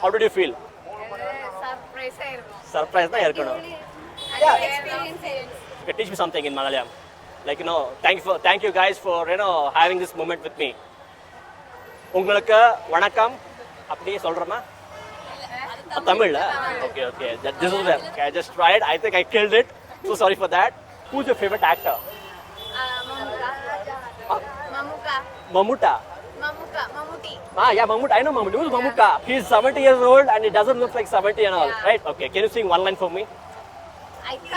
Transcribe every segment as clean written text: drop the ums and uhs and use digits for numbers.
How did you feel? Surprise na irkano. Okay, teach me something in Malayalam. Like thank you guys for having this moment with me. உங்களுக்கு வணக்கம் அப்படியே சொல்றமா? Tamil. Okay. This is well. Okay, I just tried. I think I killed it. So sorry for that. Who's your favorite actor? Mammootty. Yeah, Mammootty. I know Mammootty. Who's Mammootty? He's 70 years old and he doesn't look like 70 and all. Right? Okay. Can you sing one line for me?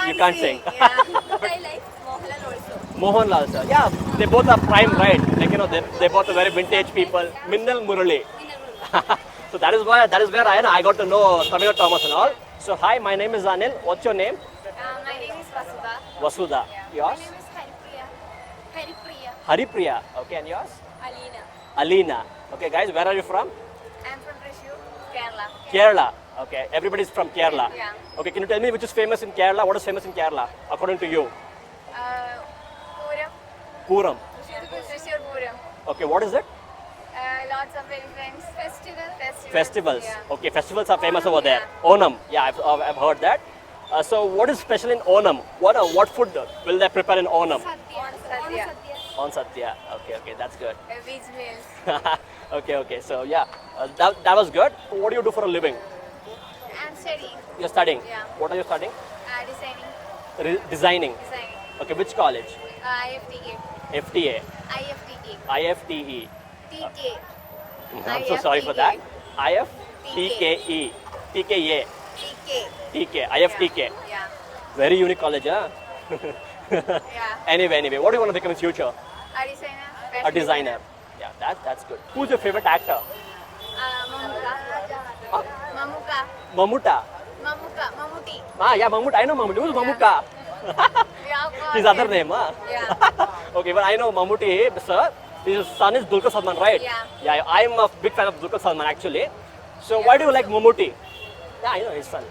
You can't sing. Yeah. But I like Mohanlal also. Mohanlal sir. Yeah, they both are prime, right? Like they both are very vintage people. Minnal Murali. So that is where I got to know Tovinothomas and all. So hi, my name is Anil. What's your name? My name is Vasuda. Vasuda. Yeah. Yours? My name is Priya. Haripriya. Okay, and yours? Alena. Alena. Okay, guys, where are you from? I'm from Thrissur, Kerala. Kerala. Okay, everybody's from Kerala. Yeah. Okay, can you tell me which is famous in Kerala? What is famous in Kerala, according to you? Puram. Puram. Thrissur Puram. Okay, what is it? Lots of events. Festivals. Yeah. Okay, festivals are famous over there. Onam. Yeah, I've heard that. So what is special in Onam? What food will they prepare in Onam? Sadhya. On Satya. Okay, that's good. Beach meals. Okay. So yeah, that was good. What do you do for a living? I'm studying. You're studying. Yeah. What are you studying? Designing. Designing. Okay, which college? IFTK. FTA. IFTK. IFTE. TK. I'm so sorry for that. IFTKE. TKA. TK. IFTK. Yeah. Very unique college, huh? Yeah. Anyway, what do you want to become in future? A designer. A designer. Yeah, that's good. Who's your favorite actor? Mammootty. Mammootty. Yeah, Mammootty. I know Mammootty. Who's Mammootty? His other name, huh? Yeah. Okay, but I know Mammootty, sir. His son is Dulquer Salman, right? Yeah. I'm a big fan of Dulquer Salman actually. So why do you like Mammootty? Yeah, I know his son.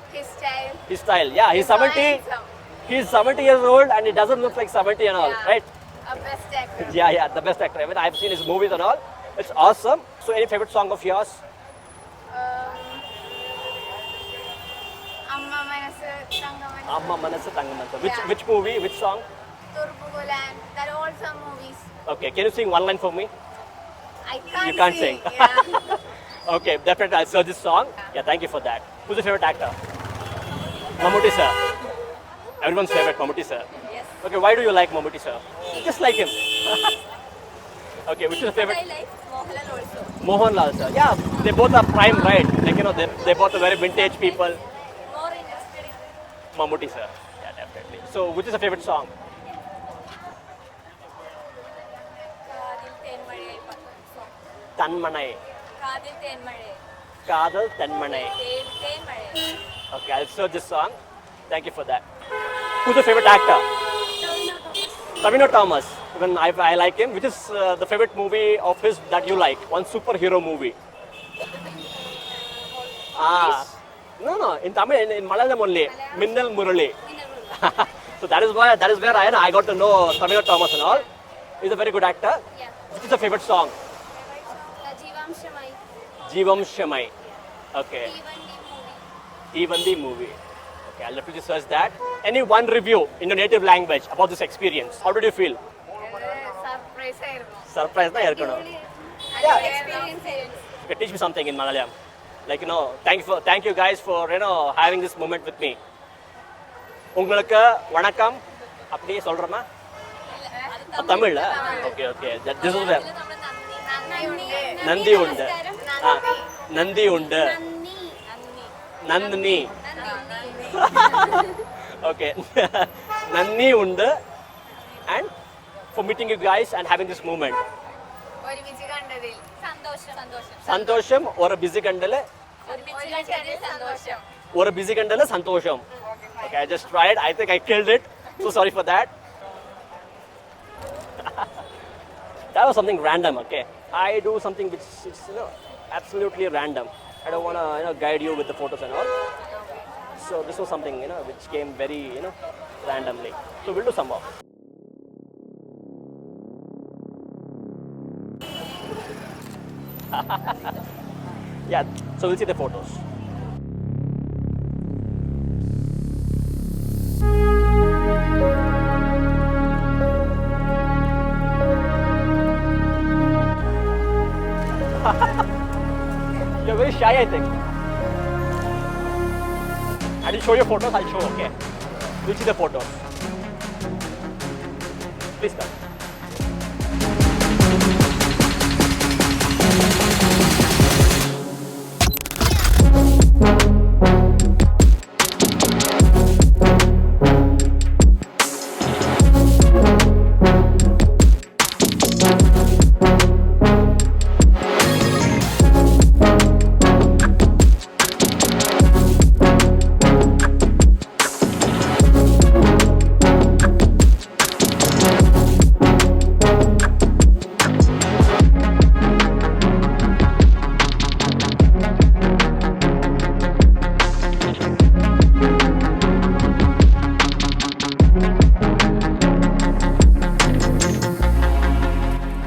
His style. Yeah, he's so 70. handsome. He's 70 years old and he doesn't look like 70 and all, Yeah. right? A best actor. Yeah, the best actor. I mean, I've seen his movies and all. It's awesome. So any favorite song of yours? Amma Manasu, Thangamanasu. Amma Manasu Thangamanasu. Yeah. Which movie? Which song? Turpugulan. They're all some movies. Okay, can you sing one line for me? I can't You can't sing. sing. Yeah. Okay, definitely I'll search this song. Yeah, thank you for that. Who's your favorite actor? Mammootty sir. Everyone's favorite, Mammootty sir. Yes. Okay, why do you like Mammootty sir? Just like him. Okay, which is your favorite? I like Mohanlal also. Mohanlal sir. Yeah, they both are prime, right? Like they both are very vintage people. More interested in Mammootty sir. Yeah, definitely. So, which is your favorite song? Tanmanai. Kadal Tanmanai. Okay, I'll search this song. Thank you for that. Who's your favorite actor? Tovinothomas. Even I like him. Which is the favorite movie of his that you like? One superhero movie. No. In Tamil, in Malayalam only. Minnal Murali. So that is where I got to know Tovinothomas and all. He's a very good actor. Yeah. Which is your favorite song? Jeevamshamai. Jeevam Shamai. Okay. Even the movie. Even the movie. Okay, I'll definitely search that. Any one review in your native language about this experience? How did you feel? Surprise na irkano. Experience. Okay, teach me something in Malayalam. Like thank you guys for having this moment with me. உங்களுக்கு வணக்கம் அப்படியே சொல்றமா? Tamil. Okay. This is well. Nandi undu. Nandi undu. Nandini. Okay. Nandi undu. And for meeting you guys and having this moment. ഒരുമിച്ച് കണ്ടതിൽ സന്തോഷം. Santosham or a busy kandale? ഒരുമിച്ച് കണ്ടതിൽ സന്തോഷം. Or a busy kandale santosham. Okay, I just tried. I think I killed it. So sorry for that. That was something random, okay? I do something which is absolutely random. I don't want to guide you with the photos and all. So this was something which came very randomly. So we'll do some more. Yeah, So we'll see the photos. You're very shy, I think. I will show you photos, I'll show, okay? We'll see the photos. Please come.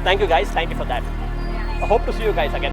Thank you guys, thank you for that. I hope to see you guys again.